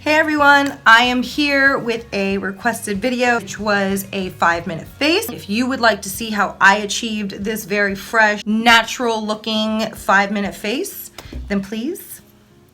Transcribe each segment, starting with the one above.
Hey everyone, I am here with a requested video, which was a 5-minute face. If you would like to see how I achieved this very fresh, natural looking 5-minute face, then please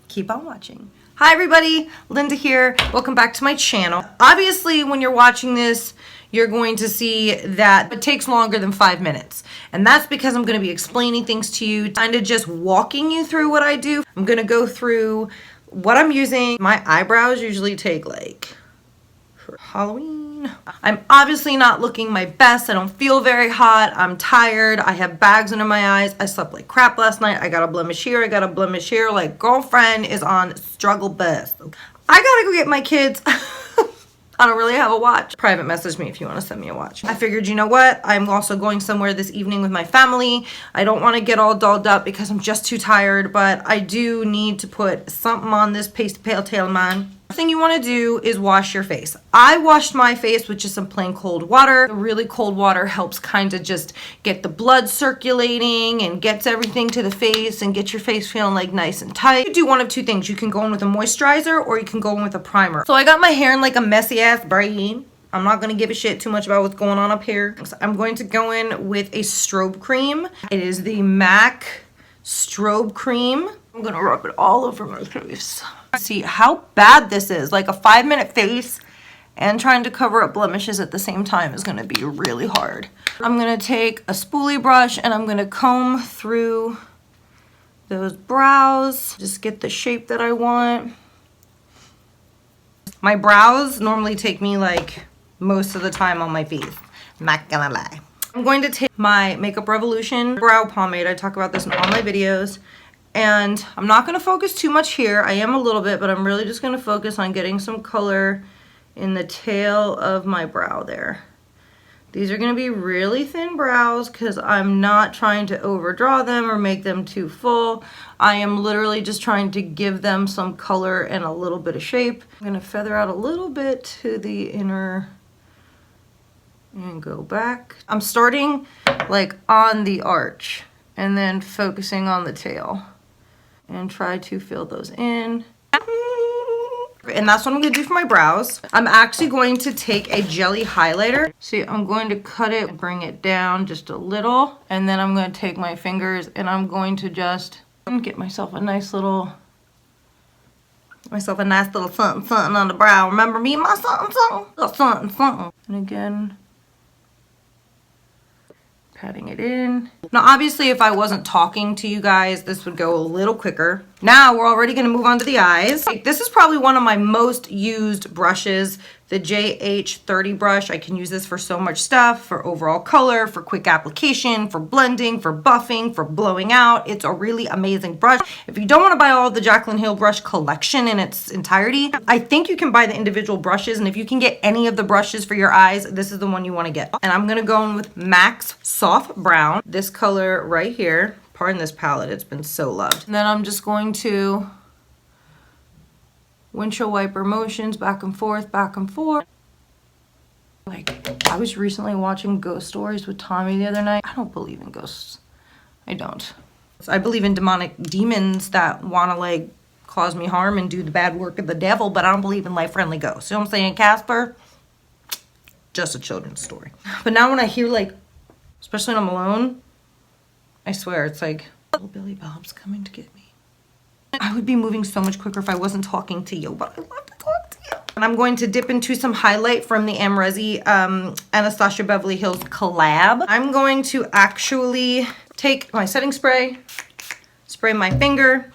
keep on watching. Hi everybody, Linda here. Welcome back to my channel. Obviously, when you're watching this, you're going to see that it takes longer than 5 minutes. And that's because I'm going to be explaining things to you, kind of just walking you through what I do. I'm going to go through what I'm using. My eyebrows usually take like for Halloween. I'm obviously not looking my best. I don't feel very hot. I'm tired. I have bags under my eyes. I slept like crap last night. I got a blemish here. I got a blemish here. Like, girlfriend is on struggle bus. I gotta go get my kids. I don't really have a watch. Private message me if you want to send me a watch. I figured, you know what? I'm also going somewhere this evening with my family. I don't want to get all dolled up because I'm just too tired, but I do need to put something on this pasty pale tail man. The thing you want to do is wash your face. I washed my face with just some plain cold water. The really cold water helps kind of just get the blood circulating and gets everything to the face and get your face feeling like nice and tight. You do one of two things. You can go in with a moisturizer or you can go in with a primer. So I got my hair in like a messy ass braid. I'm not going to give a shit too much about what's going on up here. So I'm going to go in with a strobe cream. It is the MAC strobe cream. I'm going to rub it all over my face. See how bad this is. Like a 5-minute face and trying to cover up blemishes at the same time is going to be really hard. I'm going to take a spoolie brush and I'm going to comb through those brows. Just get the shape that I want. My brows normally take me like most of the time on my face. I'm not gonna lie. I'm going to take my Makeup Revolution brow pomade. I talk about this in all my videos. And I'm not going to focus too much here. I am a little bit, but I'm really just going to focus on getting some color in the tail of my brow there. These are going to be really thin brows because I'm not trying to overdraw them or make them too full. I am literally just trying to give them some color and a little bit of shape. I'm going to feather out a little bit to the inner and go back. I'm starting like on the arch and then focusing on the tail. And try to fill those in. And that's what I'm going to do for my brows. I'm actually going to take a jelly highlighter. See, I'm going to cut it, bring it down just a little. And then I'm going to take my fingers and I'm going to just get myself a nice little something on the brow. Remember me, my something. And again, patting it in. Now obviously if I wasn't talking to you guys, this would go a little quicker. Now we're already going to move on to the eyes. This is probably one of my most used brushes, the JH30 brush. I can use this for so much stuff, for overall color, for quick application, for blending, for buffing, for blowing out. It's a really amazing brush. If you don't want to buy all the JACLYN Hill brush collection in its entirety, I think you can buy the individual brushes, and if you can get any of the brushes for your eyes, this is the one you want to get. And I'm going to go in with MAC's Soft Brown, this color right here. Pardon this palette, it's been so loved. And then I'm just going to windshield wiper motions back and forth, back and forth. Like, I was recently watching ghost stories with Tommy the other night. I don't believe in ghosts. I don't. I believe in demons that want to like cause me harm and do the bad work of the devil, but I don't believe in life-friendly ghosts. You know what I'm saying, Casper? Just a children's story. But now when I hear like, especially when I'm alone, I swear it's like, little Billy Bob's coming to get me. I would be moving so much quicker if I wasn't talking to you, but I love to talk to you. And I'm going to dip into some highlight from the Amrezi Anastasia Beverly Hills collab. I'm going to actually take my setting spray, spray my finger,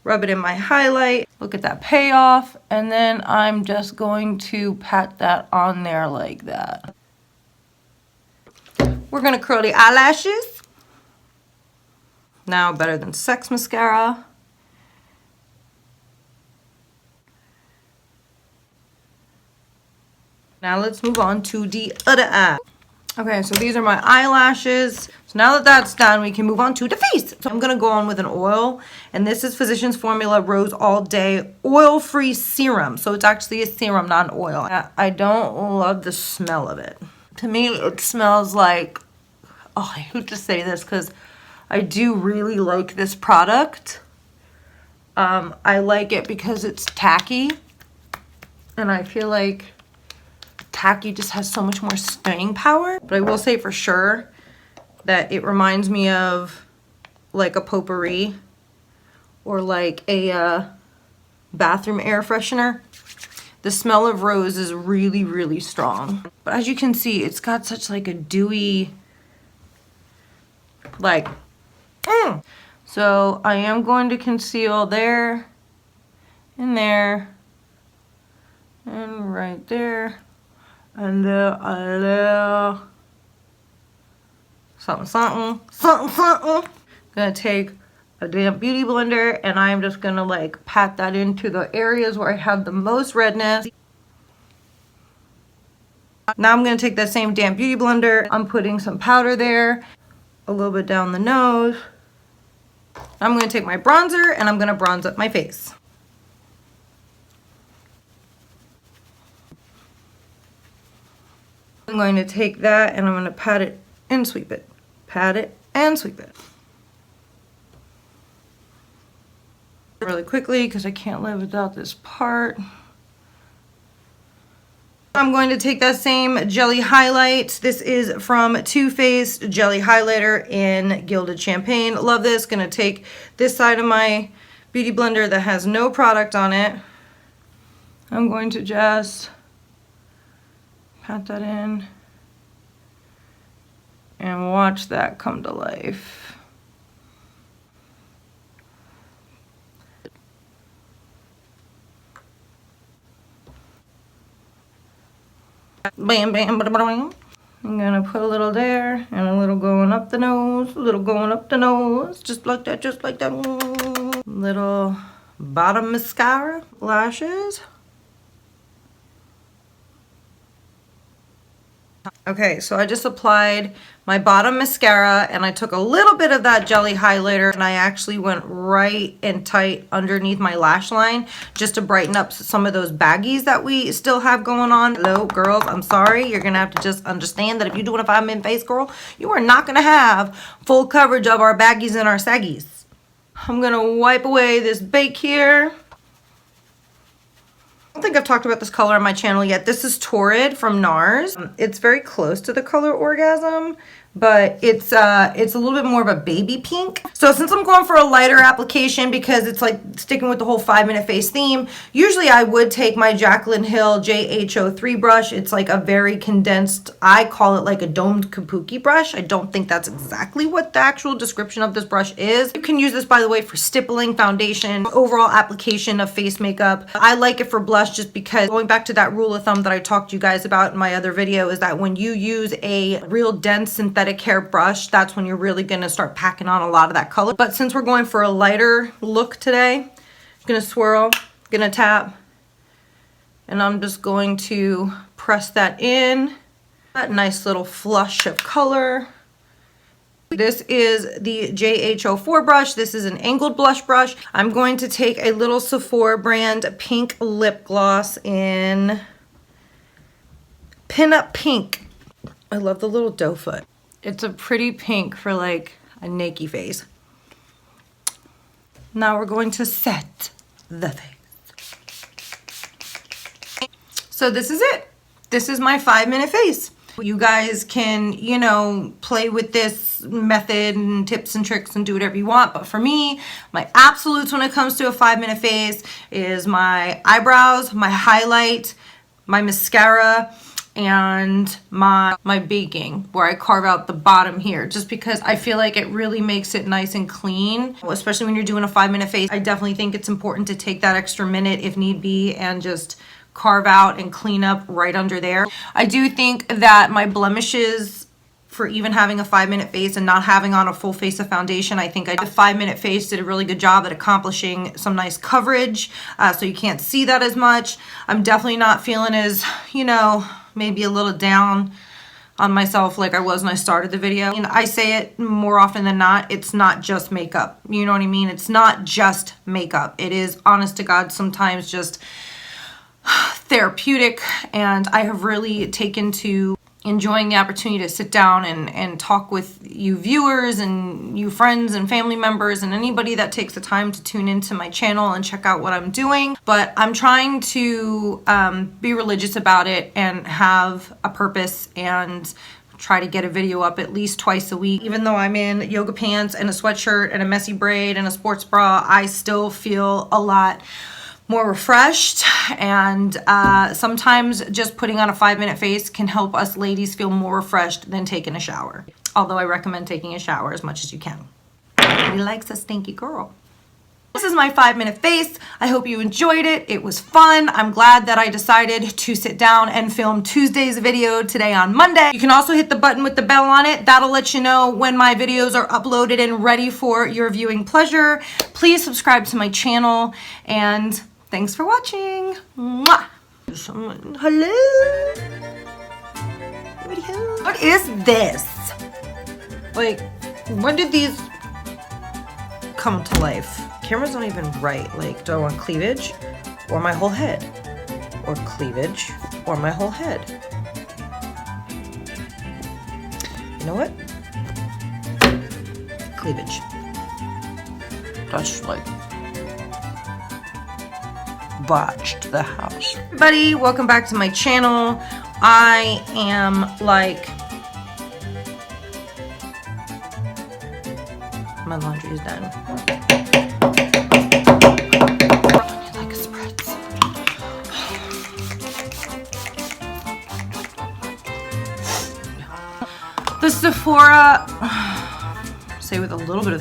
rub it in my highlight, look at that payoff, and then I'm just going to pat that on there like that. We're going to curl the eyelashes. Now Better Than Sex mascara. Now let's move on to the other eye. Okay, so these are my eyelashes. So now that that's done, we can move on to the face. So I'm gonna go on with an oil, and this is Physicians Formula Rose All Day Oil-Free Serum. So it's actually a serum, not an oil. I don't love the smell of it. To me, it smells like, oh, I hate to say this because I do really like this product. I like it because it's tacky. And I feel like tacky just has so much more staying power. But I will say for sure that it reminds me of like a potpourri or like a bathroom air freshener. The smell of rose is really, really strong. But as you can see, it's got such like a dewy, like, So I am going to conceal there and there and right there and there. Something, something, something, something. Gonna take a damp beauty blender and I'm just gonna like pat that into the areas where I have the most redness. Now I'm gonna take that same damp beauty blender. I'm putting some powder there, a little bit down the nose. I'm gonna take my bronzer and I'm gonna bronze up my face. I'm going to take that and I'm gonna pat it and sweep it. Pat it and sweep it. Really quickly because I can't live without this part. I'm going to take that same jelly highlight. This is from Too Faced Jelly Highlighter in Gilded Champagne. Love this. Gonna take this side of my beauty blender that has no product on it. I'm going to just pat that in and watch that come to life. Bam, bam, bam, bam. I'm gonna put a little there and a little going up the nose, a little going up the nose, just like that, just like that. Little bottom mascara, lashes. Okay, so I just applied my bottom mascara and I took a little bit of that jelly highlighter and I actually went right and tight underneath my lash line just to brighten up some of those baggies that we still have going on. Hello, girls, I'm sorry. You're gonna have to just understand that if you're doing a 5-minute face, girl, you are not gonna have full coverage of our baggies and our saggies. I'm gonna wipe away this bake here. I don't think I've talked about this color on my channel yet. This is Torrid from NARS. It's very close to the color Orgasm, but it's a little bit more of a baby pink. So since I'm going for a lighter application because it's like sticking with the whole 5-minute face theme, usually I would take my JACLYN Hill JH03 brush. It's like a very condensed, I call it like a domed kabuki brush. I don't think that's exactly what the actual description of this brush is. You can use this, by the way, for stippling, foundation, overall application of face makeup. I like it for blush just because, going back to that rule of thumb that I talked to you guys about in my other video, is that when you use a real dense synthetic hair brush, that's when you're really gonna start packing on a lot of that color. But since we're going for a lighter look today, I'm gonna swirl, gonna tap, and I'm just going to press that in. That nice little flush of color. This is the JH04 brush. This is an angled blush brush. I'm going to take a little Sephora brand pink lip gloss in Pin Up Pink. I love the little doe foot. It's a pretty pink for like a naked face. Now we're going to set the face. So this is it. This is my 5-minute face. You guys can, you know, play with this method and tips and tricks and do whatever you want. But for me, my absolutes when it comes to a 5-minute face is my eyebrows, my highlight, my mascara, and my baking, where I carve out the bottom here, just because I feel like it really makes it nice and clean, especially when you're doing a 5-minute face. I definitely think it's important to take that extra minute if need be and just carve out and clean up right under there. I do think that my blemishes, for even having a 5-minute face and not having on a full face of foundation, I think the 5-minute face did a really good job at accomplishing some nice coverage, so you can't see that as much. I'm definitely not feeling as, you know, maybe a little down on myself like I was when I started the video. And I say it more often than not, it's not just makeup. You know what I mean? It's not just makeup. It is, honest to God, sometimes just therapeutic, and I have really taken to enjoying the opportunity to sit down and talk with you viewers and you friends and family members and anybody that takes the time to tune into my channel and check out what I'm doing. But I'm trying to be religious about it and have a purpose and try to get a video up at least twice a week. Even though I'm in yoga pants and a sweatshirt and a messy braid and a sports bra, I still feel a lot more refreshed, and sometimes just putting on a 5-minute face can help us ladies feel more refreshed than taking a shower. Although I recommend taking a shower as much as you can. Nobody likes a stinky girl. This is my 5-minute face. I hope you enjoyed it. It was fun. I'm glad that I decided to sit down and film Tuesday's video today on Monday. You can also hit the button with the bell on it. That'll let you know when my videos are uploaded and ready for your viewing pleasure. Please subscribe to my channel, and thanks for watching. Mwah. Hello? What is this? Like, when did these come to life? Cameras don't even right. Like, do I want cleavage or my whole head? Or cleavage or my whole head? You know what? Cleavage. That's like botched the house. Everybody, welcome back to my channel. I am like, my laundry is done. Like a spritz. The Sephora, say with a little bit of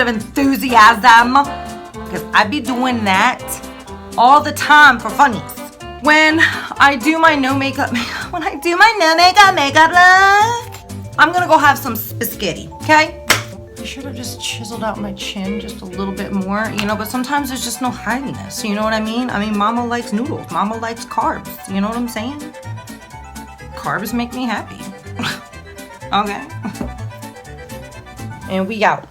enthusiasm, because I be doing that all the time for funnies. When I do my no makeup look, I'm gonna go have some spaghetti, okay? I should have just chiseled out my chin just a little bit more, you know, but sometimes there's just no hiding this, you know what I mean? I mean, mama likes noodles, mama likes carbs, you know what I'm saying? Carbs make me happy. Okay. And we out.